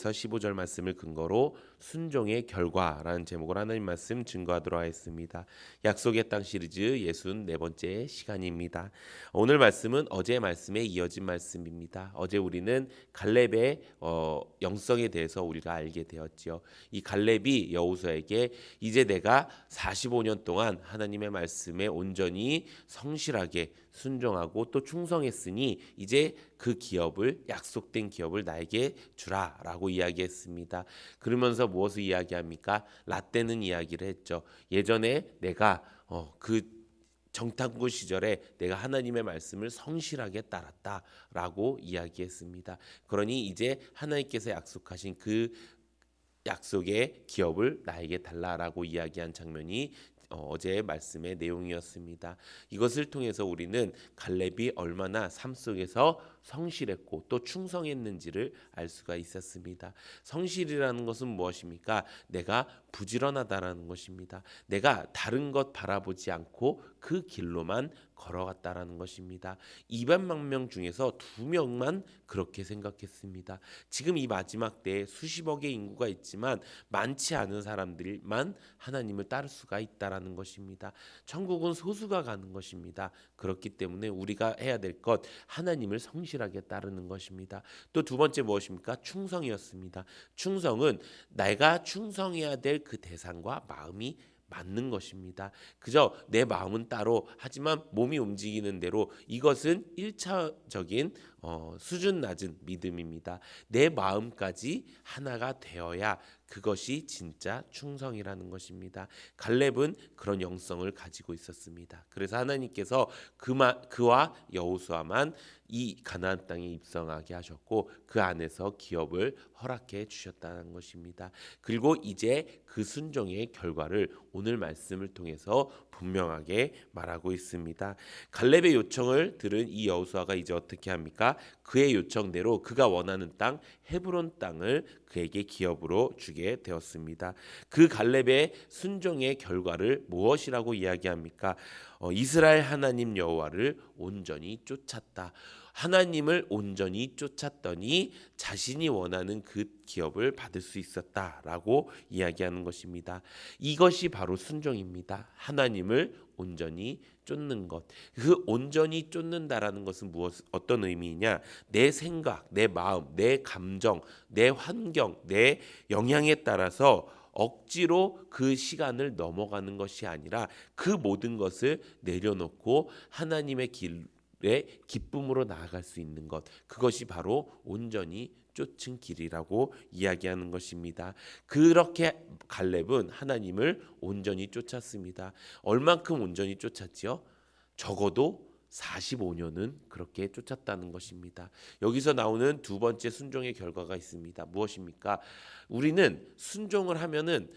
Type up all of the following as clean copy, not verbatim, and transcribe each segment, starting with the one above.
1절에서 15절 말씀을 근거로 순종의 결과라는 제목으로 하나님 말씀 증거하도록 하겠습니다. 약속의 땅 시리즈 64번째 시간입니다. 오늘 말씀은 어제 말씀에 이어진 말씀입니다. 어제 우리는 갈렙의 영성에 대해서 우리가 알게 되었지요. 이 갈렙이 여호수아에게 이제 내가 45년 동안 하나님의 말씀에 온전히 성실하게 순종하고 또 충성했으니 이제 그 기업을 약속된 기업을 나에게 주라라고 이야기했습니다. 그러면서 무엇을 이야기합니까? 라떼는 이야기를 했죠. 예전에 내가 그 정탐구 시절에 내가 하나님의 말씀을 성실하게 따랐다라고 이야기했습니다. 그러니 이제 하나님께서 약속하신 그 약속의 기업을 나에게 달라라고 이야기한 장면이 어제의 말씀의 내용이었습니다. 이것을 통해서 우리는 갈렙이 얼마나 삶 속에서 성실했고 또 충성했는지를 알 수가 있었습니다. 성실이라는 것은 무엇입니까? 내가 부지런하다라는 것입니다. 내가 다른 것 바라보지 않고 그 길로만 걸어갔다라는 것입니다. 200만 명 중에서 2명만 그렇게 생각했습니다. 지금 이 마지막 때에 수십억의 인구가 있지만 많지 않은 사람들만 하나님을 따를 수가 있다라는 것입니다. 천국은 소수가 가는 것입니다. 그렇기 때문에 우리가 해야 될 것 하나님을 성실하게 따르는 것입니다. 또 두 번째 무엇입니까? 충성이었습니다. 충성은 내가 충성해야 될 그 대상과 마음이 맞는 것입니다. 그저 내 마음은 따로 하지만 몸이 움직이는 대로 이것은 1차적인 수준 낮은 믿음입니다. 내 마음까지 하나가 되어야 그것이 진짜 충성이라는 것입니다. 갈렙은 그런 영성을 가지고 있었습니다. 그래서 하나님께서 그와 여호수아만 이 가나안 땅에 입성하게 하셨고 그 안에서 기업을 허락해 주셨다는 것입니다. 그리고 이제 그 순종의 결과를 오늘 말씀을 통해서 분명하게 말하고 있습니다. 갈렙의 요청을 들은 이 여호수아가 이제 어떻게 합니까? 그의 요청대로 그가 원하는 땅 헤브론 땅을 그에게 기업으로 주게 되었습니다. 그 갈렙의 순종의 결과를 무엇이라고 이야기합니까? 이스라엘 하나님 여호와를 온전히 쫓았다. 하나님을 온전히 쫓았더니 자신이 원하는 그 기업을 받을 수 있었다라고 이야기하는 것입니다. 이것이 바로 순종입니다. 하나님을 온전히 쫓는 것. 그 온전히 쫓는다라는 것은 어떤 의미이냐? 내 생각, 내 마음, 내 감정, 내 환경, 내 영향에 따라서 억지로 그 시간을 넘어가는 것이 아니라 그 모든 것을 내려놓고 하나님의 길에 기쁨으로 나아갈 수 있는 것. 그것이 바로 온전히 쫓은 길이라고 이야기하는 것입니다. 그렇게 갈렙은 하나님을 온전히 쫓았습니다. 얼만큼 온전히 쫓았지요? 적어도 45년은 그렇게 쫓았다는 것입니다. 여기서 나오는 두 번째 순종의 결과가 있습니다. 무엇입니까? 우리는 순종을 하면은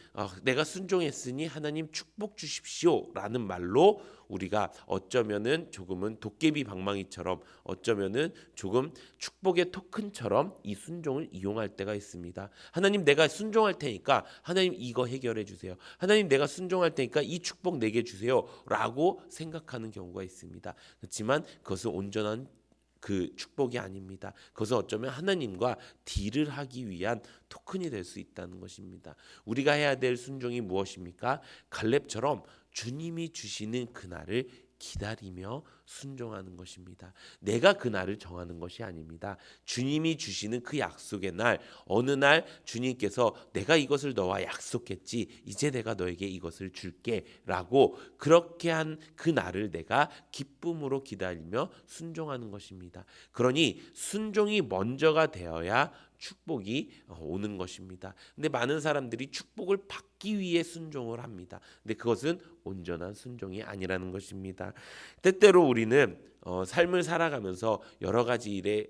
내가 순종했으니 하나님 축복 주십시오라는 말로 우리가 어쩌면은 조금은 도깨비 방망이처럼 어쩌면은 조금 축복의 토큰처럼 이 순종을 이용할 때가 있습니다. 하나님 내가 순종할 테니까 하나님 이거 해결해 주세요. 하나님 내가 순종할 테니까 이 축복 내게 주세요라고 생각하는 경우가 있습니다. 그렇지만 그것은 온전한 그 축복이 아닙니다. 그것은 어쩌면 하나님과 딜을 하기 위한 토큰이 될 수 있다는 것입니다. 우리가 해야 될 순종이 무엇입니까? 갈렙처럼 주님이 주시는 그날을 기다리며 순종하는 것입니다. 내가 그날을 정하는 것이 아닙니다. 주님이 주시는 그 약속의 날, 어느 날 주님께서 내가 이것을 너와 약속했지, 이제 내가 너에게 이것을 줄게 라고 그렇게 한 그 날을 내가 기쁨으로 기다리며 순종하는 것입니다. 그러니 순종이 먼저가 되어야 축복이 오는 것입니다. 근데 많은 사람들이 축복을 받기 위해 순종을 합니다. 근데 그것은 온전한 순종이 아니라는 것입니다. 때때로 우리는 삶을 살아가면서 여러 가지 일을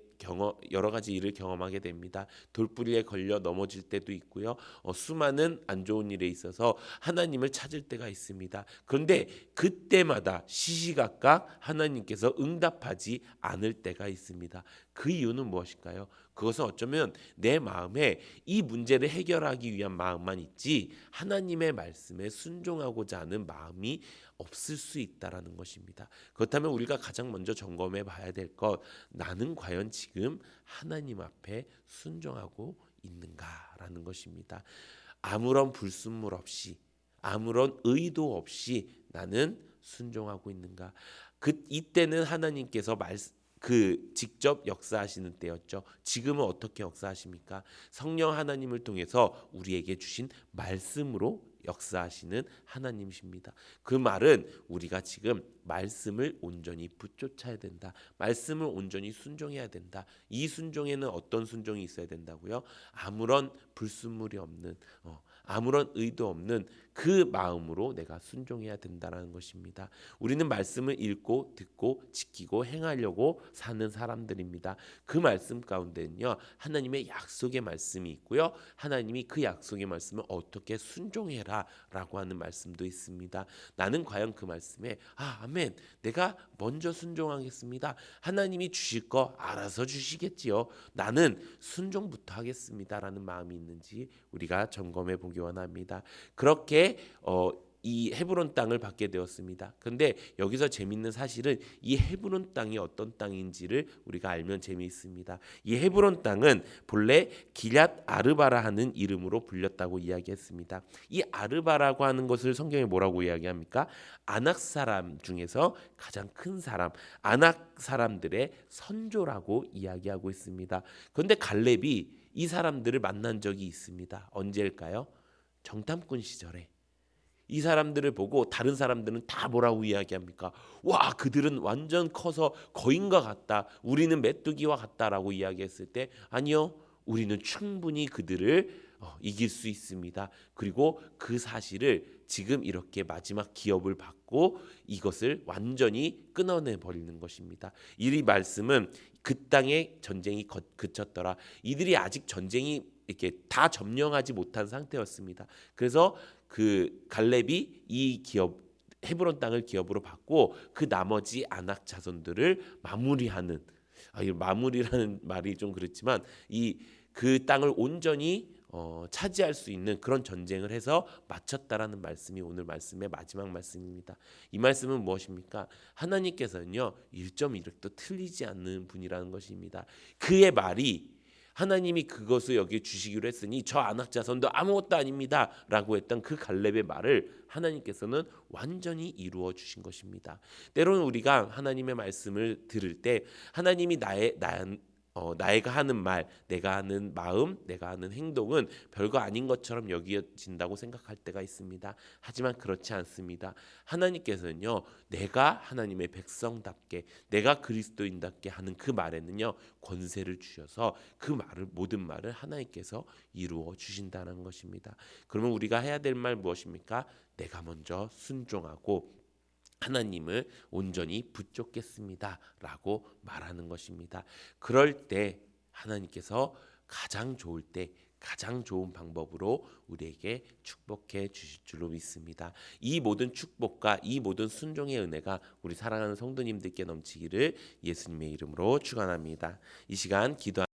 경험하게 됩니다. 돌부리에 걸려 넘어질 때도 있고요. 수많은 안 좋은 일에 있어서 하나님을 찾을 때가 있습니다. 그런데 그때마다 시시각각 하나님께서 응답하지 않을 때가 있습니다. 그 이유는 무엇일까요? 그것은 어쩌면 내 마음에 이 문제를 해결하기 위한 마음만 있지 하나님의 말씀에 순종하고자 하는 마음이 없을 수 있다라는 것입니다. 그렇다면 우리가 가장 먼저 점검해 봐야 될 것, 나는 과연 지금 하나님 앞에 순종하고 있는가라는 것입니다. 아무런 불순물 없이 아무런 의도 없이 나는 순종하고 있는가? 이때는 하나님께서 직접 역사하시는 때였죠. 지금은 어떻게 역사하십니까? 성령 하나님을 통해서 우리에게 주신 말씀으로 역사하시는 하나님이십니다. 그 말은 우리가 지금 말씀을 온전히 붙쫓아야 된다. 말씀을 온전히 순종해야 된다. 이 순종에는 어떤 순종이 있어야 된다고요? 아무런 불순물이 없는 아무런 의도 없는 그 마음으로 내가 순종해야 된다는 것입니다. 우리는 말씀을 읽고 듣고 지키고 행하려고 사는 사람들입니다. 그 말씀 가운데는요, 하나님의 약속의 말씀이 있고요, 하나님이 그 약속의 말씀을 어떻게 순종해라 라고 하는 말씀도 있습니다. 나는 과연 그 말씀에 아멘, 내가 먼저 순종하겠습니다. 하나님이 주실 거 알아서 주시겠지요. 나는 순종부터 하겠습니다 라는 마음이 있는지 우리가 점검해 보기 원합니다. 그렇게 이 헤브론 땅을 받게 되었습니다. 그런데 여기서 재미있는 사실은 이 헤브론 땅이 어떤 땅인지를 우리가 알면 재미있습니다. 이 헤브론 땅은 본래 기럇 아르바라 하는 이름으로 불렸다고 이야기했습니다. 이 아르바라고 하는 것을 성경에 뭐라고 이야기합니까? 아낙 사람 중에서 가장 큰 사람, 아낙 사람들의 선조라고 이야기하고 있습니다. 그런데 갈렙이 이 사람들을 만난 적이 있습니다. 언제일까요? 정탐꾼 시절에. 이 사람들을 보고 다른 사람들은 다 뭐라고 이야기합니까? 와, 그들은 완전 커서 거인과 같다. 우리는 메뚜기와 같다라고 이야기했을 때 아니요, 우리는 충분히 그들을 이길 수 있습니다. 그리고 그 사실을 지금 이렇게 마지막 기업을 받고 이것을 완전히 끊어내 버리는 것입니다. 이 말씀은 그 땅에 전쟁이 그쳤더라. 이들이 아직 전쟁이 이렇게 다 점령하지 못한 상태였습니다. 그래서 그 갈렙이 이 기업 헤브론 땅을 기업으로 받고 그 나머지 아낙 자손들을 마무리하는, 이 마무리라는 말이 좀 그렇지만 그 땅을 온전히 차지할 수 있는 그런 전쟁을 해서 마쳤다라는 말씀이 오늘 말씀의 마지막 말씀입니다. 이 말씀은 무엇입니까? 하나님께서는요 1.1획도 틀리지 않는 분이라는 것입니다. 그의 말이 하나님이 그것을 여기 주시기로 했으니 저 아낙 자손도 아무것도 아닙니다 라고 했던 그 갈렙의 말을 하나님께서는 완전히 이루어 주신 것입니다. 때로는 우리가 하나님의 말씀을 들을 때 하나님이 나이가 하는 말, 내가 하는 마음, 내가 하는 행동은 별거 아닌 것처럼 여겨진다고 생각할 때가 있습니다. 하지만 그렇지 않습니다. 하나님께서는요, 내가 하나님의 백성답게, 내가 그리스도인답게 하는 그 말에는요, 권세를 주셔서 그 모든 말을 하나님께서 이루어 주신다는 것입니다. 그러면 우리가 해야 될 말 무엇입니까? 내가 먼저 순종하고 하나님을 온전히 붙잡겠습니다 라고 말하는 것입니다. 그럴 때 하나님께서 가장 좋을 때 가장 좋은 방법으로 우리에게 축복해 주실 줄로 믿습니다. 이 모든 축복과 이 모든 순종의 은혜가 우리 사랑하는 성도님들께 넘치기를 예수님의 이름으로 축원합니다. 이 시간 기도